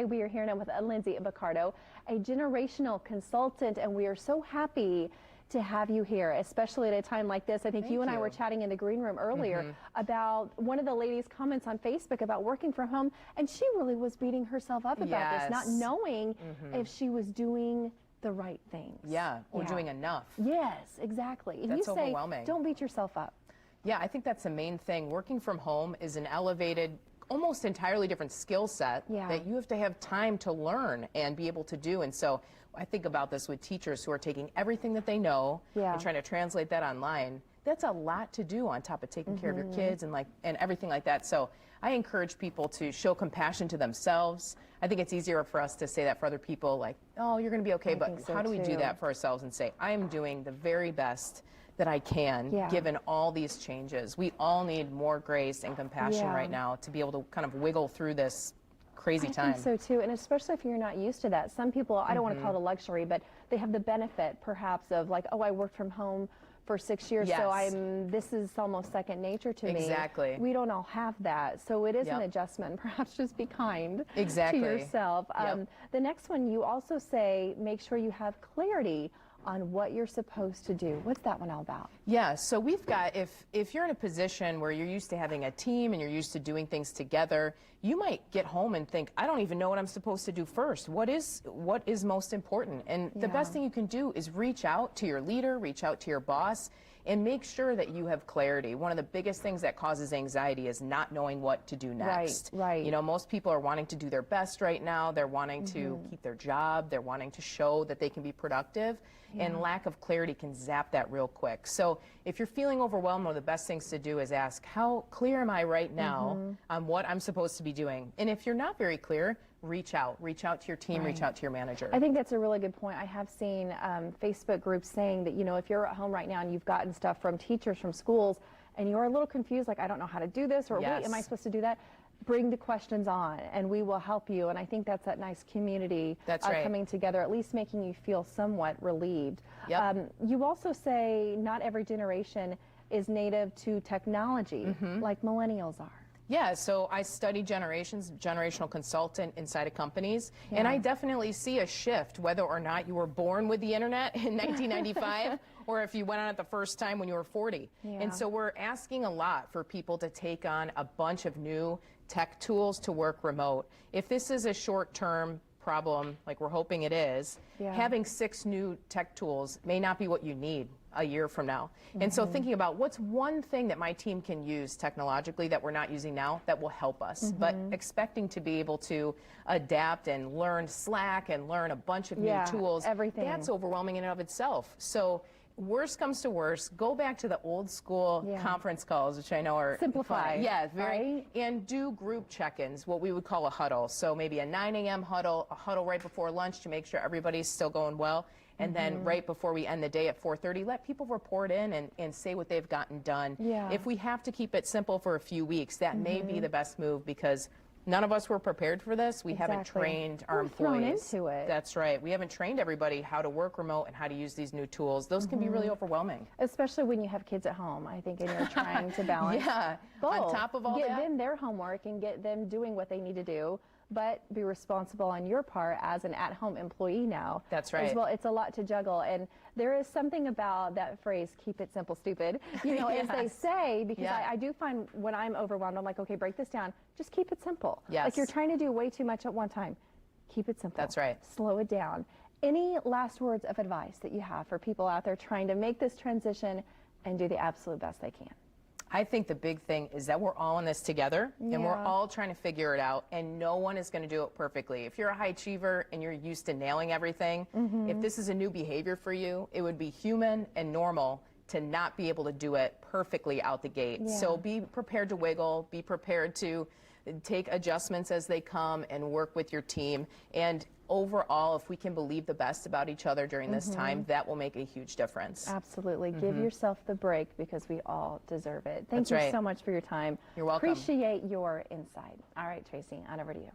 Hey, we are here now with Lindsay Ibiccardo, a generational consultant, and we are so happy to have you here, especially at a time like this. I think Thank you and I you. were chatting in the green room earlier about one of the ladies' comments on Facebook about working from home, and she really was beating herself up about this, not Yes. knowing if she was doing the right things. Yeah, or doing enough. Yes, exactly. And That's you say, overwhelming. don't beat yourself up. Yeah, I think that's the main thing. Working from home is an elevated, almost entirely different skill set that you have to have time to learn and be able to do. And so I think about this with teachers who are taking everything that they know and trying to translate that online. That's a lot to do on top of taking care of your kids and everything like that. So I encourage people to show compassion to themselves. I think it's easier for us to say that for other people, like, oh, you're going to be okay. But how do we do that for ourselves and say, I am doing the very best that I can, given all these changes? We all need more grace and compassion right now to be able to kind of wiggle through this crazy time. I think so too, and especially if you're not used to that. Some people, I don't want to call it a luxury, but they have the benefit perhaps of like, oh, I worked from home for 6 years, so this is almost second nature to me. Exactly. We don't all have that, so it is an adjustment. Perhaps just be kind to yourself. The next one, you also say, make sure you have clarity on what you're supposed to do. What's that one all about? Yeah, so we've got, if you're in a position where you're used to having a team and you're used to doing things together, you might get home and think, I don't even know what I'm supposed to do first. What is most important? And the best thing you can do is reach out to your leader, reach out to your boss, and make sure that you have clarity. One of the biggest things that causes anxiety is not knowing what to do next. Right. You know, most people are wanting to do their best right now. They're wanting to keep their job. They're wanting to show that they can be productive. And lack of clarity can zap that real quick. So if you're feeling overwhelmed, one of the best things to do is ask, how clear am I right now on what I'm supposed to be doing? And if you're not very clear, reach out to your team, reach out to your manager. I think that's a really good point. I have seen Facebook groups saying that, you know, if you're at home right now and you've gotten stuff from teachers, from schools, and you're a little confused, like, I don't know how to do this, or wait, am I supposed to do that? Bring the questions on and we will help you. And I think that's that nice community coming together, at least making you feel somewhat relieved. You also say not every generation is native to technology like millennials are. Yeah, so I study generations, generational consultant inside of companies, and I definitely see a shift, whether or not you were born with the internet in 1995 or if you went on it the first time when you were 40. And so we're asking a lot for people to take on a bunch of new tech tools to work remote. If this is a short-term problem, like we're hoping it is, having 6 new tech tools may not be what you need a year from now. And so thinking about what's one thing that my team can use technologically that we're not using now that will help us, but expecting to be able to adapt and learn Slack and learn a bunch of new tools, that's overwhelming in and of itself. So worst comes to worst, go back to the old school conference calls, which I know are simplify. Yeah, very. And do group check-ins, what we would call a huddle. So maybe a 9 a.m. huddle, a huddle right before lunch to make sure everybody's still going well. And then right before we end the day at 4:30, let people report in and say what they've gotten done. If we have to keep it simple for a few weeks, that may be the best move, because none of us were prepared for this. We haven't trained our employees. Thrown into it. That's right. We haven't trained everybody how to work remote and how to use these new tools. Those can be really overwhelming. Especially when you have kids at home, I think, and you're trying to balance both. On top of all get them their homework and get them doing what they need to do, but be responsible on your part as an at-home employee now. That's right. As well, it's a lot to juggle, and there is something about that phrase, keep it simple, stupid, you know, as they say, because I do find when I'm overwhelmed, I'm like, okay, break this down, just keep it simple. Like you're trying to do way too much at one time. Keep it simple. That's right. Slow it down. Any last words of advice that you have for people out there trying to make this transition and do the absolute best they can? I think the big thing is that we're all in this together, and we're all trying to figure it out, and no one is going to do it perfectly. If you're a high achiever and you're used to nailing everything, if this is a new behavior for you, it would be human and normal to not be able to do it perfectly out the gate. So be prepared to wiggle, be prepared to take adjustments as they come and work with your team. And overall, if we can believe the best about each other during this time, that will make a huge difference. Absolutely. Give yourself the break, because we all deserve it. Thank you so much for your time. You're welcome. Appreciate your insight. All right, Tracy, on over to you.